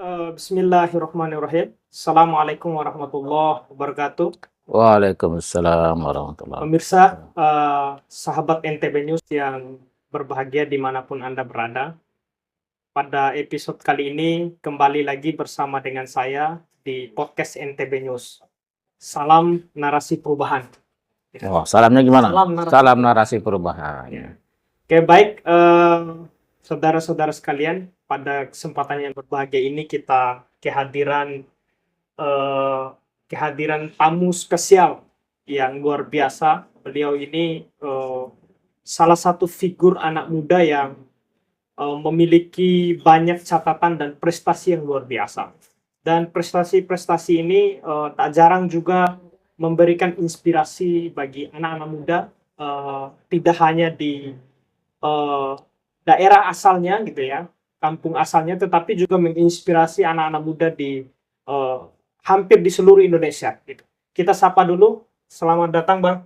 Bismillahirrahmanirrahim. Assalamualaikum warahmatullahi wabarakatuh. Waalaikumsalam warahmatullahi Pemirsa, wabarakatuh. sahabat NTB News yang berbahagia dimanapun Anda berada. Pada episode kali ini kembali lagi bersama dengan saya di podcast NTB News. Salam narasi perubahan. Oh, salamnya gimana? Salam narasi Narasi perubahan. Oke, baik, saudara-saudara sekalian, pada kesempatan yang berbahagia ini kita kehadiran tamu spesial yang luar biasa. Beliau ini salah satu figur anak muda yang memiliki banyak catatan dan prestasi yang luar biasa. Dan prestasi-prestasi ini tak jarang juga memberikan inspirasi bagi anak-anak muda, tidak hanya di daerah asalnya gitu ya, kampung asalnya, tetapi juga menginspirasi anak-anak muda di hampir di seluruh Indonesia gitu. Kita sapa dulu. Selamat datang Bang.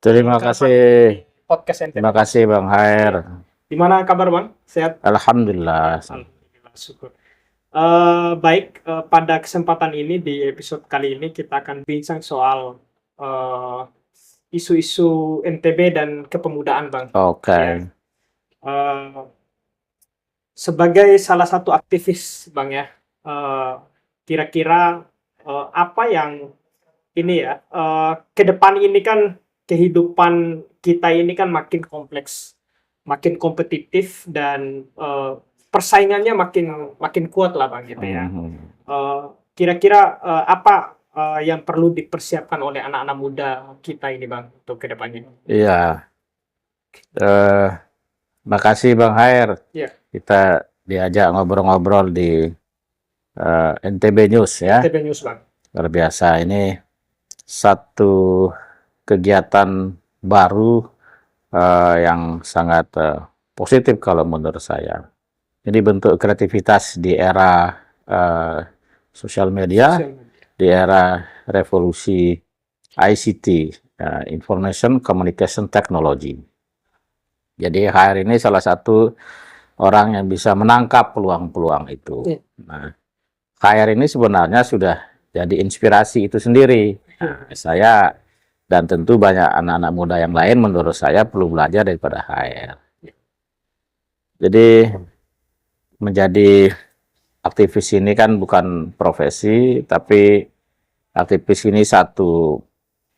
Terima kasih. Podcast NTB. Terima kasih Bang Hair. Gimana kabar Bang? Sehat? Alhamdulillah. Alhamdulillah, syukur. Baik, pada kesempatan ini di episode kali ini kita akan bincang soal isu-isu NTB dan kepemudaan Bang. Oke. Ya. Sebagai salah satu aktivis Bang ya, kira-kira apa yang ini ya, ke depan ini kan kehidupan kita ini kan makin kompleks, makin kompetitif, dan persaingannya makin kuat lah Bang gitu ya. Kira-kira apa yang perlu dipersiapkan oleh anak-anak muda kita ini Bang untuk ke depannya? Iya. Makasih Bang Hair. Iya. Kita diajak ngobrol-ngobrol di NTB News ya. NTB News Bang. Luar biasa, ini satu kegiatan baru yang sangat positif kalau menurut saya. Ini bentuk kreativitas di era sosial media, di era revolusi ICT, Information Communication Technology. Jadi HR ini salah satu orang yang bisa menangkap peluang-peluang itu. Nah, HR ini sebenarnya sudah jadi inspirasi itu sendiri. Nah, saya dan tentu banyak anak-anak muda yang lain menurut saya perlu belajar daripada HR. Jadi menjadi aktivis ini kan bukan profesi, tapi aktivis ini satu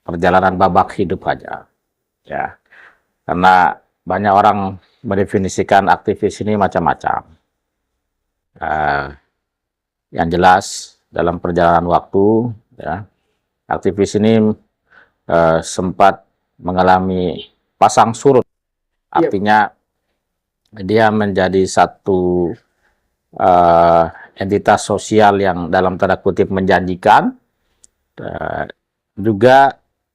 perjalanan babak hidup aja. Ya. Karena banyak orang mendefinisikan aktivis ini macam-macam. Yang jelas dalam perjalanan waktu, ya, aktivis ini sempat mengalami pasang surut. Artinya dia menjadi satu entitas sosial yang dalam tanda kutip menjanjikan,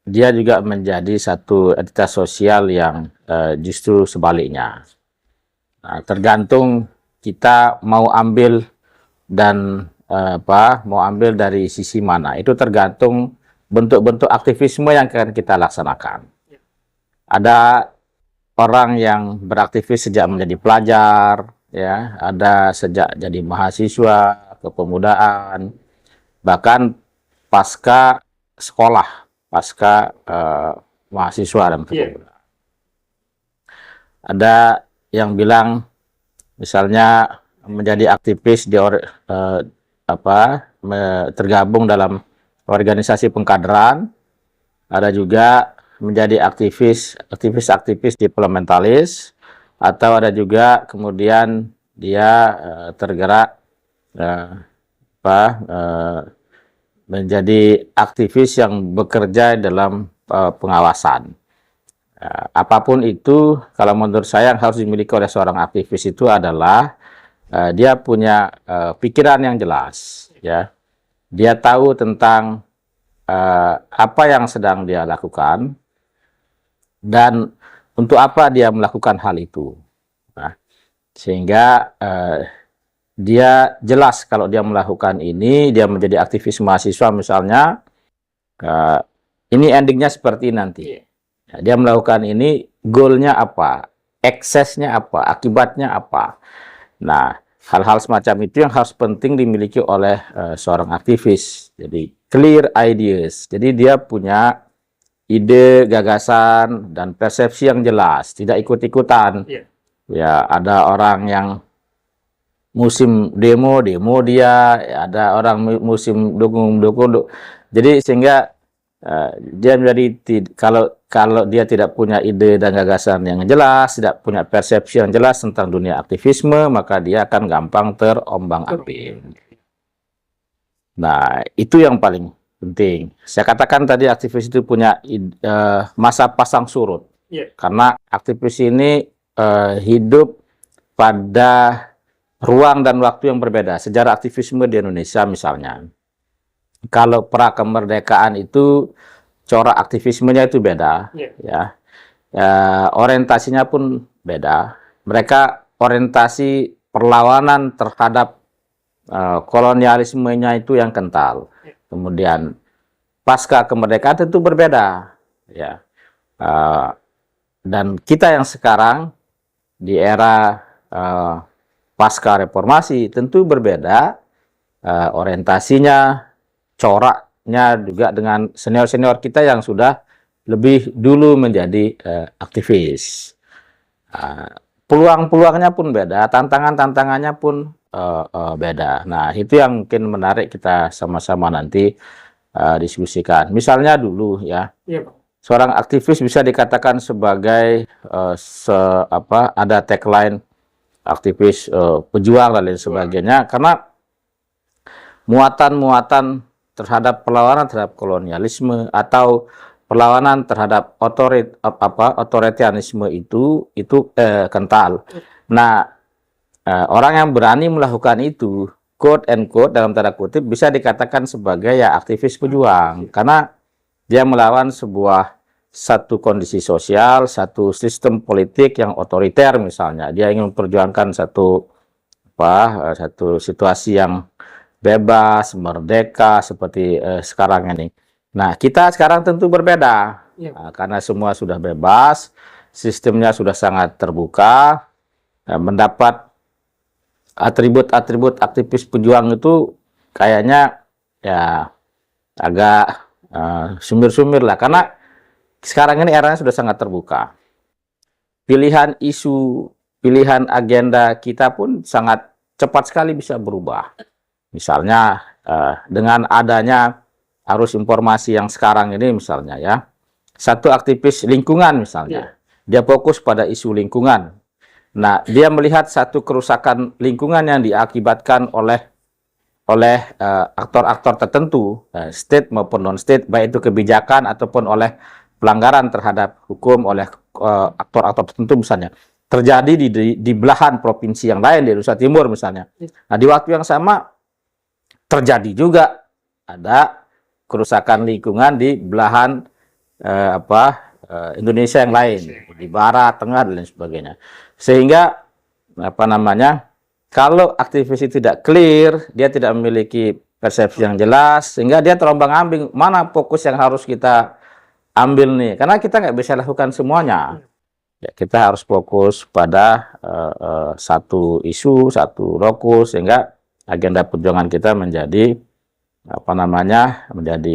dia juga menjadi satu entitas sosial yang justru sebaliknya. Nah, tergantung kita mau ambil dan mau ambil dari sisi mana. Itu tergantung bentuk-bentuk aktivisme yang akan kita laksanakan. Ada orang yang beraktivis sejak menjadi pelajar, ya, ada sejak jadi mahasiswa, kepemudaan, bahkan pasca sekolah, pasca mahasiswa dan kepemudaan. Ada yang bilang misalnya menjadi aktivis tergabung dalam organisasi pengkaderan, ada juga menjadi aktivis diplomatis, atau ada juga kemudian dia tergerak menjadi aktivis yang bekerja dalam pengawasan. Apapun itu, kalau menurut saya yang harus dimiliki oleh seorang aktivis itu adalah dia punya pikiran yang jelas, ya. Dia tahu tentang apa yang sedang dia lakukan dan untuk apa dia melakukan hal itu. Nah, sehingga dia jelas kalau dia melakukan ini, dia menjadi aktivis mahasiswa misalnya, ini endingnya seperti nanti. Nah, dia melakukan ini, goalnya apa, eksesnya apa, akibatnya apa. Nah, hal-hal semacam itu yang harus penting dimiliki oleh seorang aktivis. Jadi clear ideas. Jadi dia punya ide, gagasan, dan persepsi yang jelas, tidak ikut-ikutan. Iya. Ya, ada orang yang musim demo dia, ya, ada orang musim dukung. Jadi sehingga dia menjadi kalau dia tidak punya ide dan gagasan yang jelas, tidak punya persepsi yang jelas tentang dunia aktivisme, maka dia akan gampang terombang-ambing. Nah, itu yang paling penting. Saya katakan tadi aktivis itu punya masa pasang surut. Iya. Karena aktivis ini hidup pada ruang dan waktu yang berbeda. Sejarah aktivisme di Indonesia misalnya. Kalau pra kemerdekaan itu corak aktivismenya itu beda, Iya. ya. Orientasinya pun beda. Mereka orientasi perlawanan terhadap kolonialismenya itu yang kental. Kemudian pasca kemerdekaan tentu berbeda, ya. Dan kita yang sekarang di era pasca reformasi tentu berbeda orientasinya, coraknya juga dengan senior-senior kita yang sudah lebih dulu menjadi aktivis. Peluang-peluangnya pun beda, tantangannya pun beda. Nah, itu yang mungkin menarik kita sama-sama nanti diskusikan. Misalnya dulu ya, seorang aktivis bisa dikatakan sebagai ada tagline aktivis pejuang dan lain sebagainya, karena muatan-muatan terhadap perlawanan terhadap kolonialisme atau perlawanan terhadap otoritarianisme itu kental. Nah, orang yang berani melakukan itu, quote and quote dalam tanda kutip, bisa dikatakan sebagai ya aktivis pejuang, karena dia melawan satu kondisi sosial, satu sistem politik yang otoriter misalnya. Dia ingin memperjuangkan satu situasi yang bebas, merdeka seperti sekarang ini. Nah, kita sekarang tentu berbeda. Karena semua sudah bebas, sistemnya sudah sangat terbuka, mendapat atribut-atribut aktivis pejuang itu kayaknya ya agak sumir-sumir lah, karena sekarang ini eranya sudah sangat terbuka. Pilihan isu, pilihan agenda kita pun sangat cepat sekali bisa berubah. Misalnya dengan adanya arus informasi yang sekarang ini misalnya ya, satu aktivis lingkungan misalnya, dia fokus pada isu lingkungan. Nah, dia melihat satu kerusakan lingkungan yang diakibatkan oleh aktor-aktor tertentu, state maupun non-state, baik itu kebijakan ataupun oleh pelanggaran terhadap hukum oleh aktor-aktor tertentu misalnya, terjadi di belahan provinsi yang lain di Nusa Timur misalnya. Nah, di waktu yang sama terjadi juga ada kerusakan lingkungan di belahan Indonesia yang lain, di barat, tengah dan lain sebagainya. Sehingga kalau aktivis itu tidak clear, dia tidak memiliki persepsi yang jelas, sehingga dia terombang-ambing mana fokus yang harus kita ambil nih, karena kita nggak bisa lakukan semuanya. Ya, kita harus fokus pada satu isu, satu lokus, sehingga agenda perjuangan kita menjadi menjadi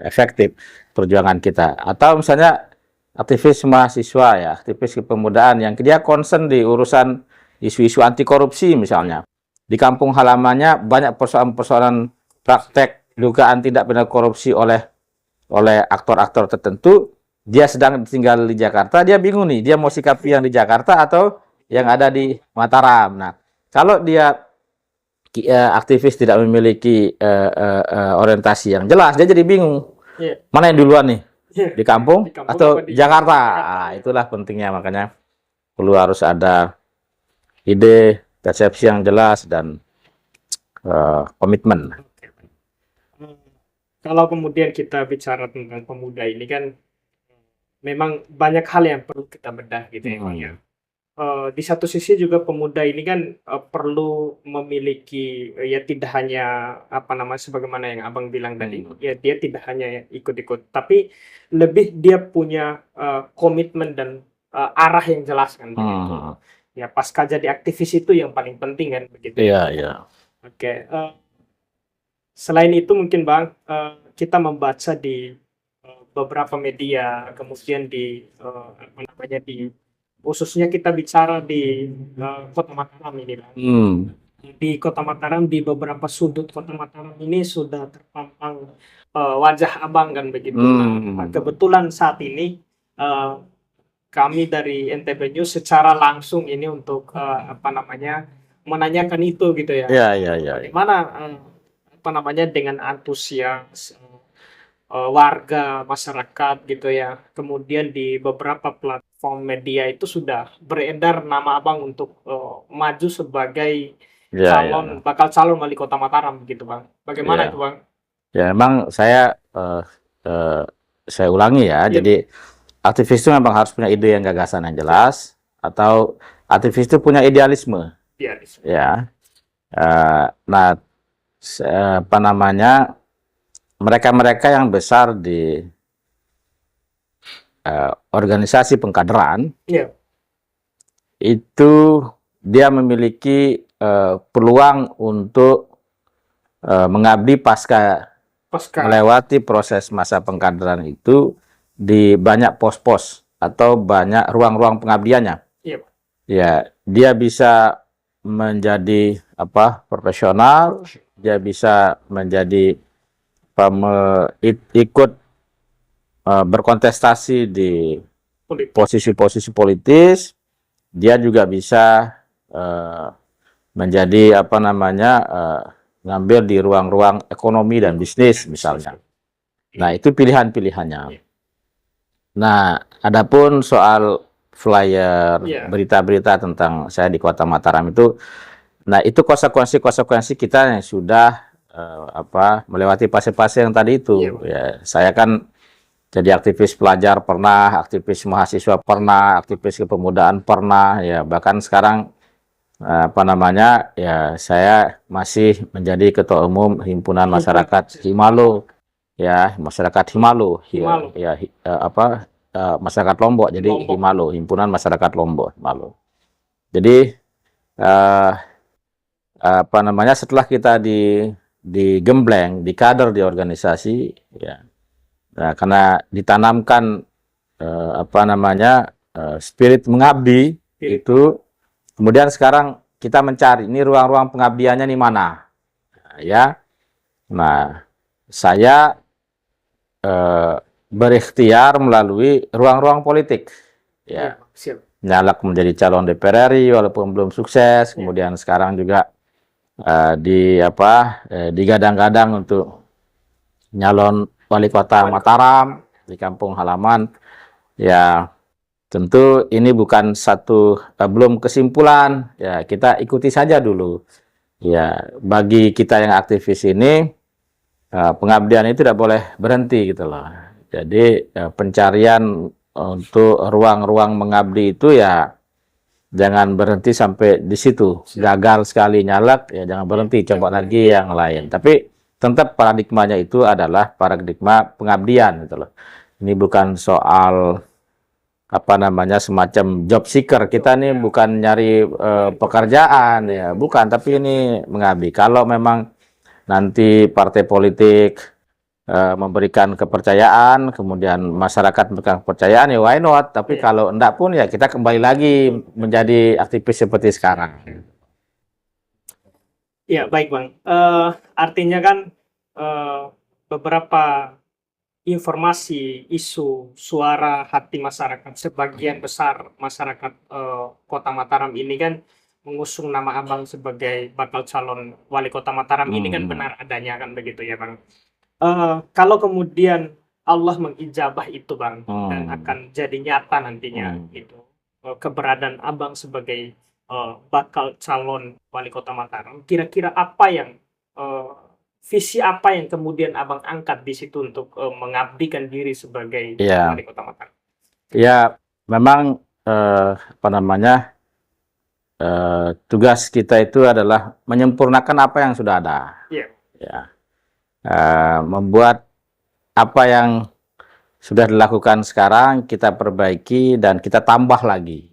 efektif perjuangan kita. Atau misalnya aktivis mahasiswa ya, aktivis kepemudaan yang dia concern di urusan isu-isu anti korupsi misalnya. Di kampung halamannya banyak persoalan-persoalan praktek dugaan tindak pidana korupsi oleh aktor-aktor tertentu. Dia sedang tinggal di Jakarta, dia bingung nih, dia mau sikapi yang di Jakarta atau yang ada di Mataram. Nah, kalau dia aktivis tidak memiliki orientasi yang jelas, dia jadi bingung. Mana yang duluan nih? Di kampung atau di Jakarta? Nah, itulah pentingnya, makanya perlu harus ada ide, persepsi yang jelas, dan komitmen. Kalau kemudian kita bicara tentang pemuda ini kan memang banyak hal yang perlu kita bedah gitu ya. Di satu sisi juga pemuda ini kan perlu memiliki ya tidak hanya sebagaimana yang Abang bilang tadi, ya dia tidak hanya ikut-ikut, tapi lebih dia punya komitmen dan arah yang jelas kan begitu. ya pasca jadi aktivis itu yang paling penting kan begitu. Iya, iya. Oke, selain itu mungkin Bang, kita membaca di beberapa media, kemudian di apa namanya di khususnya kita bicara di Kota Mataram ini Bang. Hmm. Di Kota Mataram, di beberapa sudut Kota Mataram ini sudah terpampang wajah Abang kan begitu. Nah, Hmm. kebetulan saat ini eh, kami dari NTB News secara langsung ini untuk apa namanya menanyakan itu gitu ya. Iya, iya, iya. Bagaimana apa namanya dengan antusias warga masyarakat gitu ya. Kemudian di beberapa platform media itu sudah beredar nama Abang untuk maju sebagai Iya, iya. bakal calon wali kota Mataram gitu Bang. Bagaimana itu Iya. Bang? Ya, memang eh, saya ulangi ya. Iya, Jadi aktivis itu memang harus punya ide yang gagasan yang jelas, atau aktivis itu punya idealisme, iya. ya. Nah, apa namanya, mereka-mereka yang besar di organisasi pengkaderan Iya, itu dia memiliki peluang untuk mengabdi pasca pasca. melewati proses masa pengkaderan itu di banyak pos-pos atau banyak ruang-ruang pengabdiannya. Iya, Ya, dia bisa menjadi profesional, dia bisa menjadi ikut berkontestasi di politik. posisi-posisi politis, dia juga bisa menjadi ngambil di ruang-ruang ekonomi dan bisnis misalnya. Nah, itu pilihan-pilihannya. Nah, adapun soal flyer, Iya. berita-berita tentang saya di Kota Mataram itu, nah itu konsekuensi kita yang sudah melewati fase-fase yang tadi itu. Iya. Ya, saya kan jadi aktivis pelajar pernah, aktivis mahasiswa pernah, aktivis kepemudaan pernah, ya bahkan sekarang ya saya masih menjadi ketua umum himpunan masyarakat Himalo, ya masyarakat Himalo, Himalo. masyarakat Lombok, jadi Lombok. Himalo, himpunan masyarakat Lombok, Himalo. Jadi setelah kita digembleng, dikader di organisasi, ya, nah, karena ditanamkan spirit mengabdi itu. Kemudian sekarang kita mencari ini ruang-ruang pengabdiannya di mana, ya. Nah, saya berikhtiar melalui ruang-ruang politik, ya. Siap. Nyalek menjadi calon DPR RI walaupun belum sukses. Kemudian sekarang juga digadang-gadang untuk nyalon wali kota Mataram di kampung halaman, ya. Tentu ini bukan belum kesimpulan, ya kita ikuti saja dulu. Ya, bagi kita yang aktivis ini, pengabdian itu tidak boleh berhenti gitu loh. Jadi pencarian untuk ruang-ruang mengabdi itu ya jangan berhenti sampai di situ. Gagal sekali nyalek, ya jangan berhenti, coba lagi yang lain. Tapi tetap paradigmanya itu adalah paradigma pengabdian gitu loh. Ini bukan soal semacam job seeker. Kita nih bukan nyari pekerjaan, ya bukan, tapi ini mengabdi. Kalau memang nanti partai politik memberikan kepercayaan, kemudian masyarakat memberikan kepercayaan, ya why not. Tapi kalau enggak pun ya kita kembali lagi menjadi aktivis seperti sekarang. Ya, baik Bang. Artinya kan beberapa informasi, isu, suara hati masyarakat, sebagian besar masyarakat Kota Mataram ini kan mengusung nama Abang sebagai bakal calon wali Kota Mataram. Ini kan benar adanya kan begitu ya Bang. Kalau kemudian Allah mengijabah itu Bang, dan akan jadi nyata nantinya gitu, keberadaan Abang sebagai bakal calon wali Kota Mataram, kira-kira apa yang visi apa yang kemudian Abang angkat di situ untuk mengabdikan diri sebagai wali kota Mataram? Ya, memang tugas kita itu adalah menyempurnakan apa yang sudah ada. Yeah. Ya, membuat apa yang sudah dilakukan sekarang kita perbaiki dan kita tambah lagi.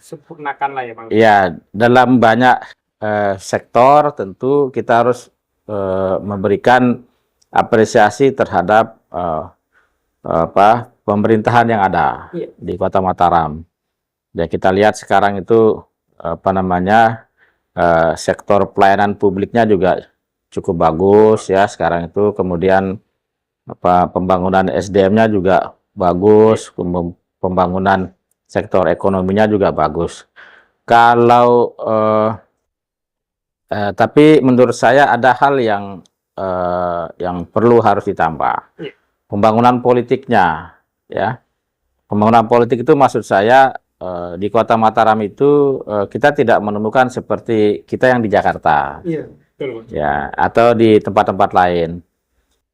Sempurnakan lah ya Bang. Ya, dalam banyak sektor tentu kita harus memberikan apresiasi terhadap pemerintahan yang ada Iya. di Kota Mataram. Ya, kita lihat sekarang itu sektor pelayanan publiknya juga cukup bagus ya sekarang itu. Kemudian pembangunan SDM-nya juga bagus, pembangunan sektor ekonominya juga bagus. Kalau tapi menurut saya ada hal yang perlu harus ditambah. Iya. Pembangunan politiknya, ya. Pembangunan politik itu maksud saya di Kota Mataram itu kita tidak menemukan seperti kita yang di Jakarta, Iya, betul. ya, atau di tempat-tempat lain.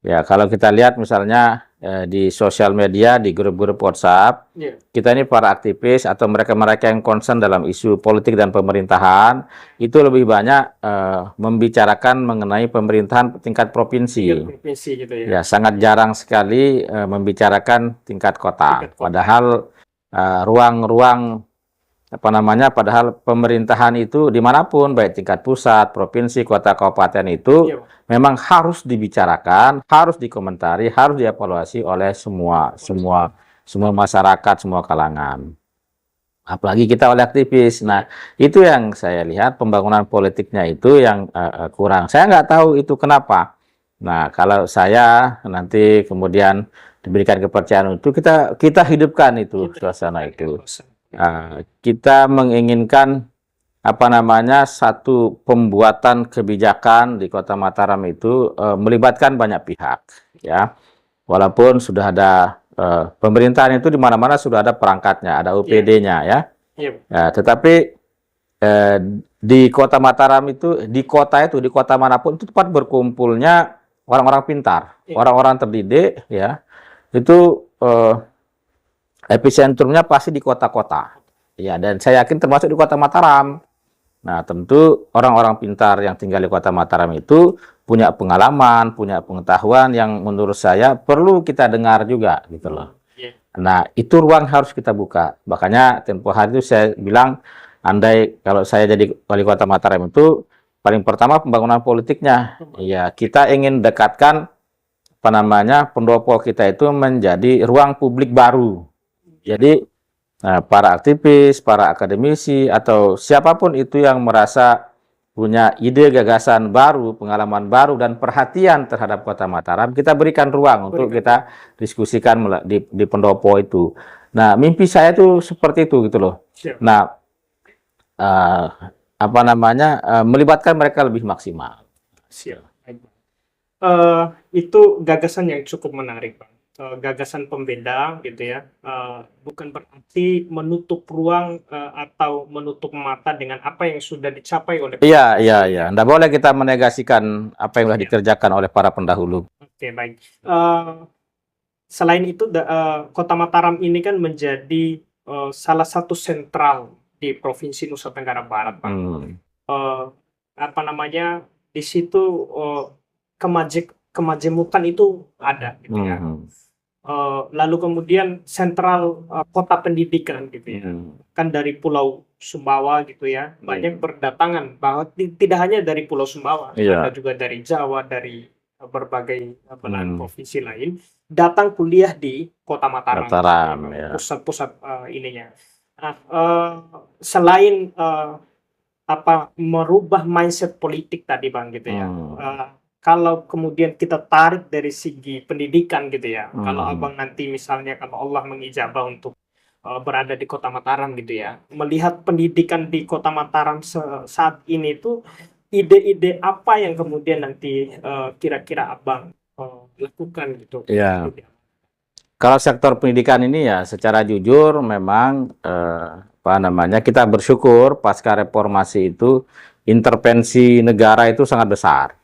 Ya, kalau kita lihat misalnya di sosial media, di grup-grup WhatsApp, Iya. kita ini para aktivis atau mereka-mereka yang concern dalam isu politik dan pemerintahan, itu lebih banyak membicarakan mengenai pemerintahan tingkat provinsi. Tingkat provinsi gitu ya. Ya, sangat jarang sekali membicarakan tingkat kota. Tingkat kota. Padahal padahal pemerintahan itu dimanapun, baik tingkat pusat, provinsi, kota, kabupaten itu Iya. memang harus dibicarakan, harus dikomentari, harus dievaluasi oleh semua masyarakat, semua kalangan. Apalagi kita oleh aktivis. Nah, itu yang saya lihat pembangunan politiknya itu yang kurang. Saya nggak tahu itu kenapa. Nah, kalau saya nanti kemudian diberikan kepercayaan itu, kita hidupkan itu suasana itu. Kita menginginkan satu pembuatan kebijakan di Kota Mataram itu melibatkan banyak pihak, ya. Walaupun sudah ada pemerintahan itu di mana-mana sudah ada perangkatnya, ada UPD-nya, ya. Ya, tetapi di Kota Mataram itu, di kota manapun itu tempat berkumpulnya orang-orang pintar, orang-orang terdidik, ya. Itu epicentrumnya pasti di kota-kota, ya. Dan saya yakin termasuk di Kota Mataram. Nah, tentu orang-orang pintar yang tinggal di Kota Mataram itu punya pengalaman, punya pengetahuan yang menurut saya perlu kita dengar juga, gitu loh. Nah, itu ruang harus kita buka. Makanya tempo hari itu saya bilang, andai kalau saya jadi wali Kota Mataram itu, paling pertama pembangunan politiknya. Ya, kita ingin dekatkan pendopo kita itu menjadi ruang publik baru. Jadi para aktivis, para akademisi, atau siapapun itu yang merasa punya ide gagasan baru, pengalaman baru, dan perhatian terhadap Kota Mataram, kita berikan ruang untuk kita diskusikan di pendopo itu. Nah, mimpi saya itu seperti itu gitu loh. Nah, melibatkan mereka lebih maksimal. Itu gagasan yang cukup menarik, Bang. Gagasan pembeda gitu ya, bukan berarti menutup ruang atau menutup mata dengan apa yang sudah dicapai oleh Iya. Nggak boleh kita menegasikan apa yang sudah dikerjakan oleh para pendahulu. Oke, baik. Selain itu, Kota Mataram ini kan menjadi salah satu sentral di Provinsi Nusa Tenggara Barat, Bang. Di situ kemajemukan itu ada gitu ya. Lalu kemudian sentral kota pendidikan gitu ya. Kan dari Pulau Sumbawa gitu ya, banyak berdatangan, bahwa tidak hanya dari Pulau Sumbawa, ada juga dari Jawa, dari berbagai belahan provinsi lain datang kuliah di Kota Mataram, ya. Pusat-pusat ininya. Nah, selain merubah mindset politik tadi, Bang, gitu ya. Kalau kemudian kita tarik dari segi pendidikan gitu ya, kalau Abang nanti misalnya kalau Allah mengijabah untuk berada di Kota Mataram gitu ya, melihat pendidikan di Kota Mataram saat ini tuh ide-ide apa yang kemudian nanti kira-kira Abang lakukan gitu? Ya. Kalau sektor pendidikan ini ya secara jujur memang kita bersyukur pasca reformasi itu intervensi negara itu sangat besar.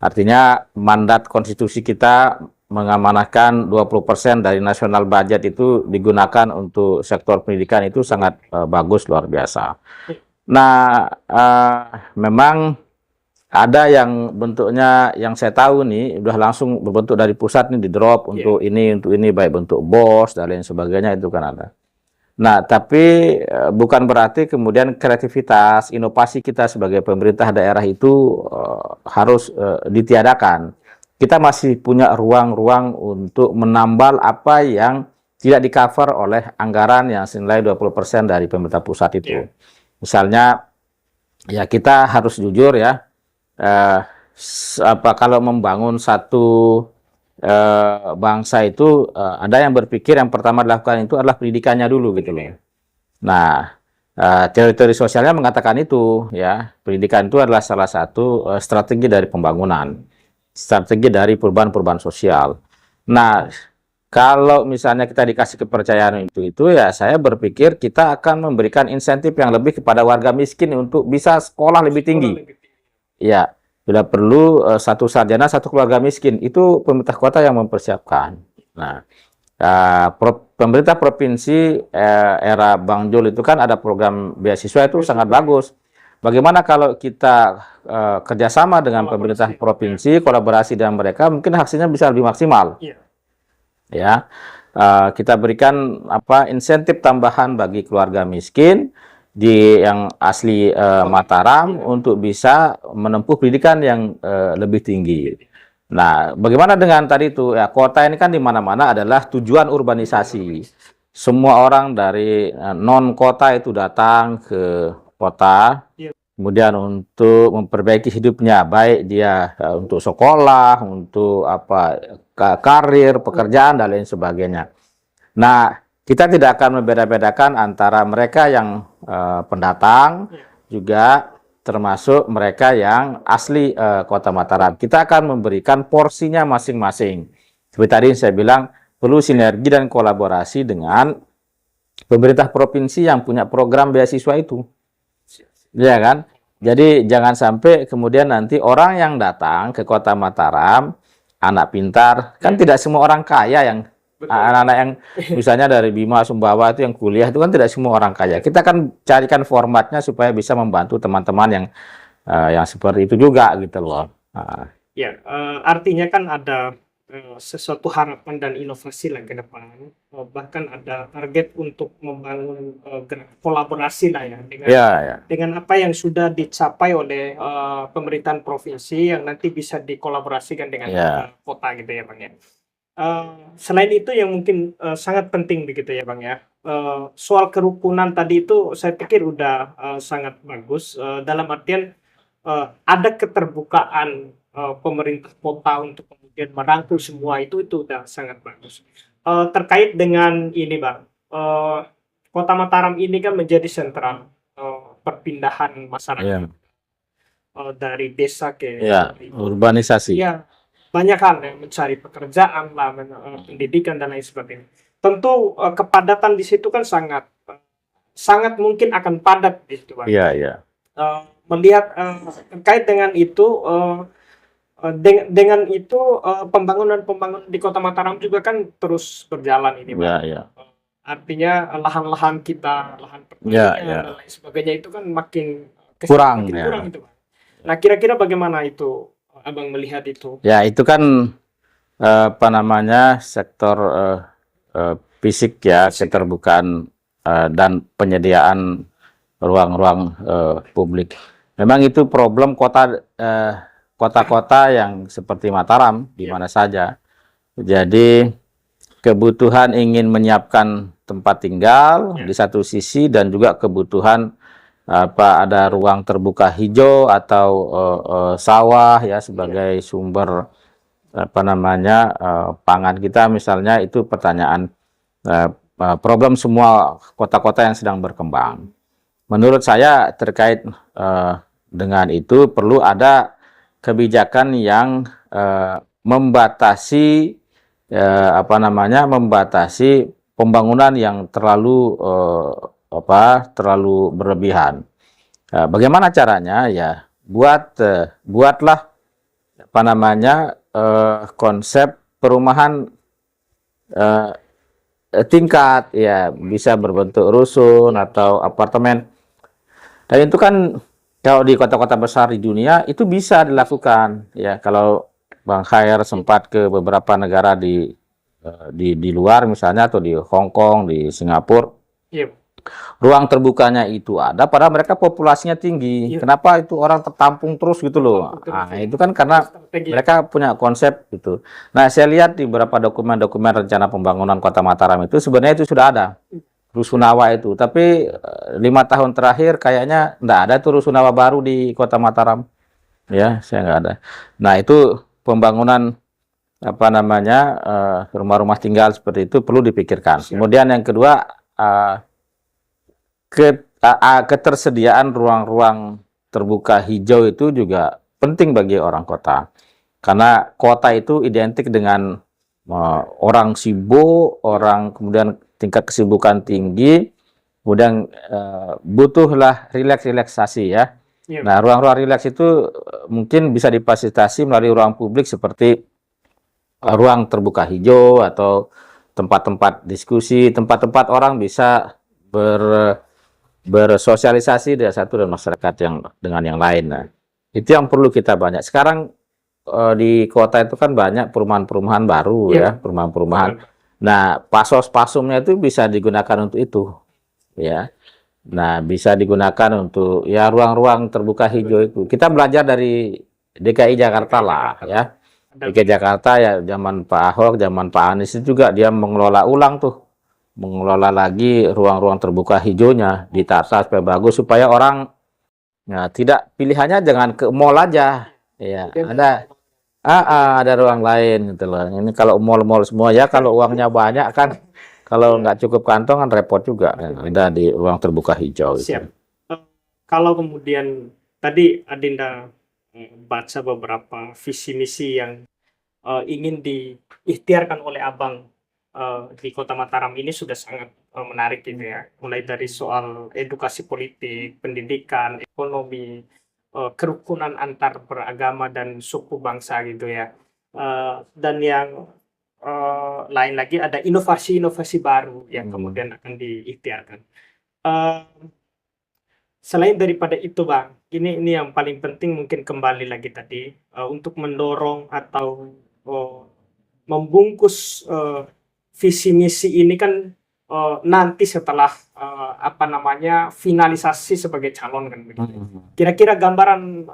Artinya mandat konstitusi kita mengamanahkan 20% dari nasional budget itu digunakan untuk sektor pendidikan itu sangat bagus, luar biasa. Nah, memang ada yang bentuknya yang saya tahu nih udah langsung berbentuk dari pusat nih di drop untuk ini baik bentuk BOS dan lain sebagainya itu kan ada. Nah, tapi bukan berarti kemudian kreativitas, inovasi kita sebagai pemerintah daerah itu harus ditiadakan. Kita masih punya ruang-ruang untuk menambal apa yang tidak di-cover oleh anggaran yang senilai 20% dari pemerintah pusat itu. Iya. Misalnya, ya kita harus jujur ya, kalau membangun satu bangsa itu ada yang berpikir yang pertama dilakukan itu adalah pendidikannya dulu gitu loh. Nah, teori-teori sosialnya mengatakan itu ya, pendidikan itu adalah salah satu strategi dari pembangunan, strategi dari perubahan-perubahan sosial. Nah, kalau misalnya kita dikasih kepercayaan itu ya saya berpikir kita akan memberikan insentif yang lebih kepada warga miskin untuk bisa sekolah lebih tinggi. Ya, bila perlu satu sarjana satu keluarga miskin itu pemerintah kota yang mempersiapkan. Nah, pemerintah provinsi era Bang Jul itu kan ada program beasiswa itu sangat bagus. Bagaimana kalau kita kerjasama dengan pemerintah provinsi, kolaborasi dengan mereka, mungkin hasilnya bisa lebih maksimal. Iya. Ya, kita berikan insentif tambahan bagi keluarga miskin yang asli Mataram untuk bisa menempuh pendidikan yang lebih tinggi. Nah, bagaimana dengan tadi itu ya, kota ini kan di mana-mana adalah tujuan urbanisasi. Semua orang dari non kota itu datang ke kota, kemudian untuk memperbaiki hidupnya, baik dia untuk sekolah, untuk karir, pekerjaan dan lain sebagainya. Nah, kita tidak akan membeda-bedakan antara mereka yang pendatang juga termasuk mereka yang asli Kota Mataram. Kita akan memberikan porsinya masing-masing. Seperti tadi saya bilang, perlu sinergi dan kolaborasi dengan pemerintah provinsi yang punya program beasiswa itu. Ya kan? Jadi jangan sampai kemudian nanti orang yang datang ke Kota Mataram, anak pintar, kan tidak semua orang kaya yang anak-anak yang misalnya dari Bima Sumbawa itu yang kuliah itu kan tidak semua orang kaya. Kita akan carikan formatnya supaya bisa membantu teman-teman yang seperti itu juga gitu loh. Ya, artinya kan ada sesuatu harapan dan inovasi lah ke depan. Bahkan ada target untuk membangun kolaborasi lah ya dengan apa yang sudah dicapai oleh pemerintahan provinsi yang nanti bisa dikolaborasikan dengan kota gitu ya Bang ya. Selain itu yang mungkin sangat penting begitu ya Bang ya. Soal kerukunan tadi itu saya pikir udah sangat bagus dalam artian ada keterbukaan pemerintah kota untuk kemudian merangkul semua itu udah sangat bagus. Terkait dengan ini Bang, Kota Mataram ini kan menjadi sentral perpindahan masyarakat dari desa ke urbanisasi. Ya, banyak hal yang mencari pekerjaan lah, pendidikan dan lain sebagainya. Tentu kepadatan di situ kan sangat mungkin akan padat di situ Bang. Iya. Melihat terkait dengan itu. Dengan itu pembangunan di Kota Mataram juga kan terus berjalan ini Bang. Artinya lahan-lahan kita, lahan pertanian dan lain sebagainya itu kan makin kurang itu Bang. Nah, kira-kira bagaimana itu Abang melihat itu? Ya, itu kan sektor fisik ya, keterbukaan dan penyediaan ruang-ruang publik. Memang itu problem kota-kota yang seperti Mataram di mana saja. Jadi kebutuhan ingin menyiapkan tempat tinggal di satu sisi dan juga kebutuhan ada ruang terbuka hijau atau sawah ya sebagai sumber pangan kita misalnya, itu pertanyaan problem semua kota-kota yang sedang berkembang. Menurut saya terkait dengan itu perlu ada kebijakan yang membatasi pembangunan yang terlalu berlebihan. Bagaimana caranya? Ya, buatlah konsep perumahan tingkat ya, bisa berbentuk rusun atau apartemen. Dan itu kan kalau di kota-kota besar di dunia itu bisa dilakukan ya. Kalau Bang Khair sempat ke beberapa negara di luar misalnya, atau di Hong Kong, di Singapura, Iya, Ruang terbukanya itu ada, padahal mereka populasinya tinggi. iya, Kenapa itu orang tertampung terus gitu loh? tertampung terus Nah, ya. itu kan Ada karena strategi ya. mereka punya konsep gitu. Nah, saya lihat di beberapa dokumen-dokumen rencana pembangunan Kota Mataram itu sebenarnya itu sudah ada Rusunawa itu, tapi 5 tahun terakhir kayaknya nggak ada tuh Rusunawa baru di Kota Mataram. Ya, saya nggak ada. Nah, itu pembangunan apa namanya rumah-rumah tinggal seperti itu perlu dipikirkan. Siap. Kemudian yang kedua, eh, ketersediaan ruang-ruang terbuka hijau itu juga penting bagi orang kota. Karena kota itu identik dengan orang sibuk, orang kemudian tingkat kesibukan tinggi, kemudian butuhlah relaksasi ya. Iya, Nah, ruang-ruang rileks itu mungkin bisa difasilitasi melalui ruang publik seperti ruang terbuka hijau atau tempat-tempat diskusi, tempat-tempat orang bisa bersosialisasi dari satu dan masyarakat yang dengan yang lain. Nah, itu yang perlu kita banyak. Sekarang di kota itu kan banyak perumahan-perumahan baru iya, ya, perumahan-perumahan. Nah, pasos-pasumnya itu bisa digunakan untuk itu, ya. Nah, bisa digunakan untuk ya ruang-ruang terbuka hijau itu. Kita belajar dari DKI Jakarta lah, Jakarta. ya. Ada DKI Jakarta ya zaman Pak Ahok, zaman Pak Anies itu juga dia mengelola ulang tuh, mengelola lagi ruang-ruang terbuka hijaunya, ditata supaya bagus supaya orang ya tidak pilihannya jangan ke mall aja, ya ada ada ruang lain gitu loh. Ini kalau mall-mall semua ya kalau uangnya banyak kan, kalau nggak cukup kantong kan repot juga. Ya, ada di ruang terbuka hijau itu. siap. Eh, Kalau kemudian tadi Adinda baca beberapa visi misi yang ingin diikhtiarkan oleh Abang di Kota Mataram ini sudah sangat menarik gitu ya. Mulai dari soal edukasi politik, pendidikan, ekonomi, kerukunan antar beragama dan suku bangsa gitu ya. Dan yang lain lagi ada inovasi-inovasi baru yang kemudian akan diikhtiarkan. Eh, Selain daripada itu, Bang, ini yang paling penting mungkin kembali lagi tadi untuk mendorong atau membungkus visi misi ini kan nanti setelah apa namanya finalisasi sebagai calon kan begitu. Kira-kira gambaran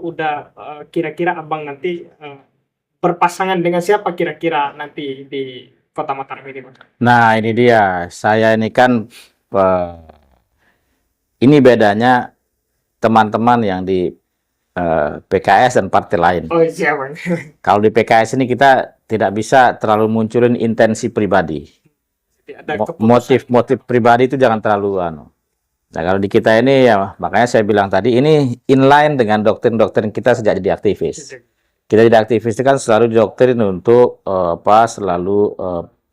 udah kira-kira Abang nanti berpasangan dengan siapa kira-kira nanti di Kota Mataram ini, Bang? Nah, ini dia. Saya ini kan ini bedanya teman-teman yang di PKS dan partai lain. Oh iya, Bang. Kalau di PKS ini kita tidak bisa terlalu munculin intensi pribadi. Jadi ada keputusan. Motif-motif pribadi itu jangan terlalu Nah, kalau di kita ini ya makanya saya bilang tadi ini inline dengan doktrin-doktrin kita sejak jadi aktivis. Kita jadi aktivis itu kan selalu didoktrin untuk selalu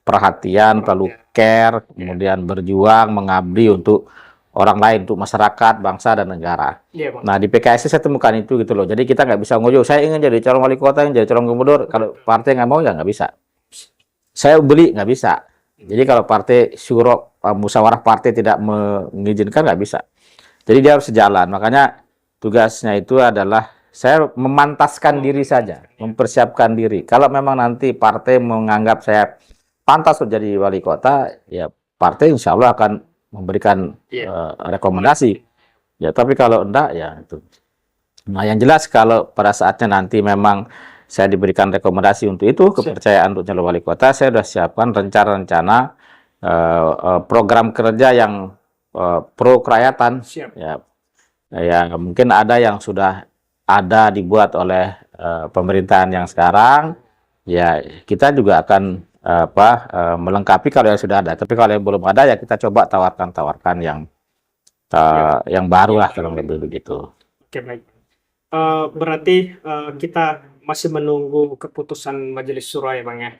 perhatian, selalu care, kemudian berjuang, mengabdi untuk orang lain, untuk masyarakat, bangsa dan negara. Iya, Bang. Nah, di PKS saya temukan itu gitu loh. Jadi kita nggak bisa ngoyo, saya ingin jadi calon wali kota, ingin jadi calon gubernur. Kalau partai nggak mau ya nggak bisa. Saya beli nggak bisa. Jadi kalau partai syuro musyawarah partai tidak mengizinkan nggak bisa. Jadi dia harus sejalan. Makanya tugasnya itu adalah saya memantaskan diri saja, mempersiapkan diri. Kalau memang nanti partai menganggap saya pantas untuk jadi wali kota, ya partai insya Allah akan memberikan rekomendasi. Ya, tapi kalau enggak ya itu. Nah, yang jelas kalau pada saatnya nanti memang saya diberikan rekomendasi untuk itu, kepercayaan untuk calon wali kota, saya sudah siapkan rencana-rencana program kerja yang pro kerakyatan. Siap. Ya, mungkin ada yang sudah ada dibuat oleh pemerintahan yang sekarang. Ya, kita juga akan melengkapi kalau yang sudah ada. Tapi kalau yang belum ada ya kita coba tawarkan yang baru lah kalau lebih begitu. Oke, baik. Berarti kita masih menunggu keputusan Majelis Syuro ya, Bang ya?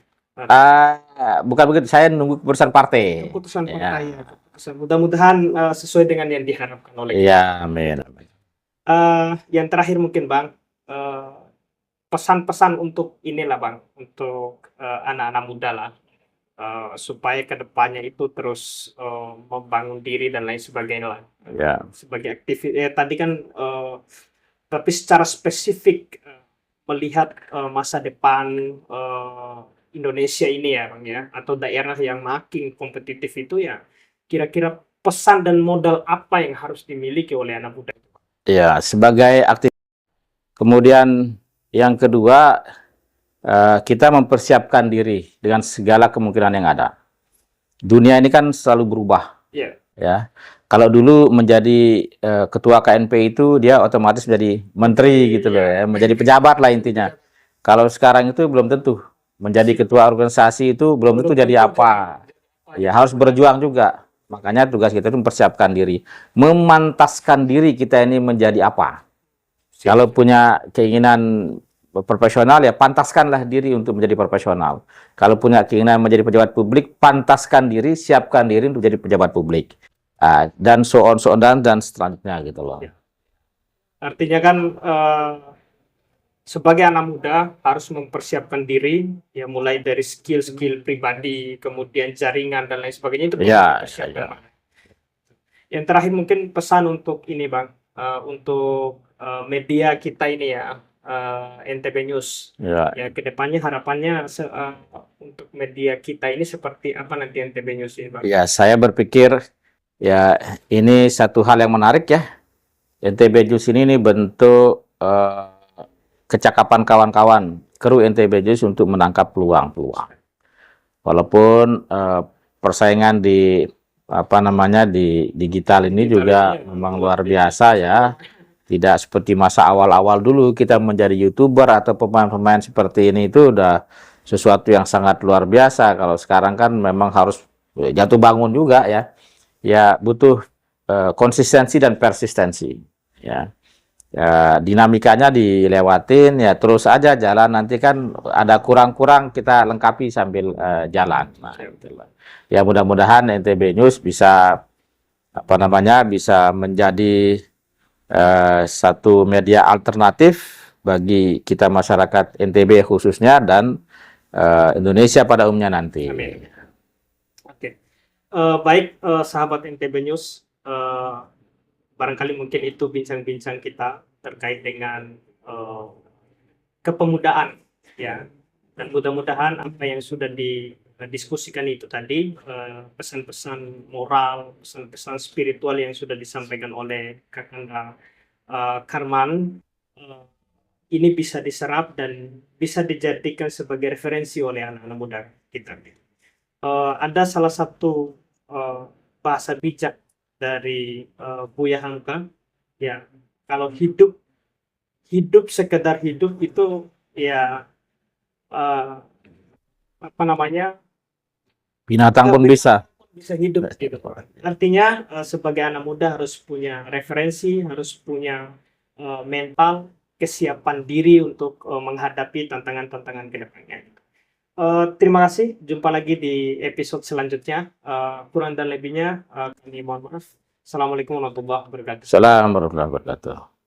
Bukan begitu, saya nunggu keputusan partai. Keputusan partai ya. Keputusan. Mudah-mudahan sesuai dengan yang diharapkan oleh kita. Iya, amin. Yang terakhir mungkin, Bang, pesan-pesan untuk inilah, Bang, untuk anak-anak muda lah, supaya kedepannya itu terus membangun diri dan lain sebagainya lah. Ya. Sebagai aktivis, tadi kan tapi secara spesifik melihat masa depan Indonesia ini ya, Bang ya, atau daerah yang makin kompetitif itu ya, kira-kira pesan dan modal apa yang harus dimiliki oleh anak muda itu? Ya, sebagai aktif. Kemudian yang kedua, kita mempersiapkan diri dengan segala kemungkinan yang ada. Dunia ini kan selalu berubah, Iya. ya. Kalau dulu menjadi ketua KNP itu dia otomatis menjadi menteri gitu loh ya, menjadi pejabat lah intinya. Kalau sekarang itu belum tentu. Menjadi ketua organisasi itu belum tentu jadi apa. Ya harus berjuang juga. Makanya tugas kita itu mempersiapkan diri, memantaskan diri kita ini menjadi apa. Kalau punya keinginan profesional ya pantaskanlah diri untuk menjadi profesional. Kalau punya keinginan menjadi pejabat publik, pantaskan diri, siapkan diri untuk jadi pejabat publik. Dan so on dan selanjutnya gitu loh. Ya. Artinya kan sebagai anak muda harus mempersiapkan diri, ya mulai dari skill-skill pribadi, kemudian jaringan dan lain sebagainya itu perlu Ya, dipersiapkan, ya. Bang. Yang terakhir mungkin pesan untuk ini, Bang, untuk media kita ini ya, NTB News. Ya, Ya kedepannya harapannya untuk media kita ini seperti apa nanti NTB News ini, Bang? ya, saya berpikir ya ini satu hal yang menarik ya. NTB News ini bentuk kecakapan kawan-kawan kru NTB News untuk menangkap peluang-peluang. Walaupun persaingan di di digital ini juga memang luar biasa ya. Tidak seperti masa awal-awal dulu kita menjadi YouTuber atau pemain-pemain seperti ini itu udah sesuatu yang sangat luar biasa. Kalau sekarang kan memang harus jatuh bangun juga ya. Ya butuh konsistensi dan persistensi ya. Ya, dinamikanya dilewatin ya terus aja jalan, nanti kan ada kurang-kurang kita lengkapi sambil jalan. Nah, itulah. Ya mudah-mudahan NTB News bisa bisa menjadi satu media alternatif bagi kita masyarakat NTB khususnya dan Indonesia pada umumnya nanti. Amin. Oke. Baik, sahabat NTB News, barangkali mungkin itu bincang-bincang kita terkait dengan kepemudaan ya, dan mudah-mudahan apa yang sudah didiskusikan itu tadi, pesan-pesan moral, pesan-pesan spiritual yang sudah disampaikan oleh Kakanda Karman ini bisa diserap dan bisa dijadikan sebagai referensi oleh anak-anak muda kita. Ada salah satu bahasa bijak dari Buya Hamka ya, kalau hidup sekedar hidup itu ya Binatang pun bisa hidup gitu. Artinya sebagai anak muda harus punya referensi, harus punya mental kesiapan diri untuk menghadapi tantangan-tantangan ke depannya. Terima kasih, jumpa lagi di episode selanjutnya. Kurang dan lebihnya kami mohon maaf. Assalamualaikum warahmatullahi wabarakatuh. Assalamualaikum warahmatullahi wabarakatuh.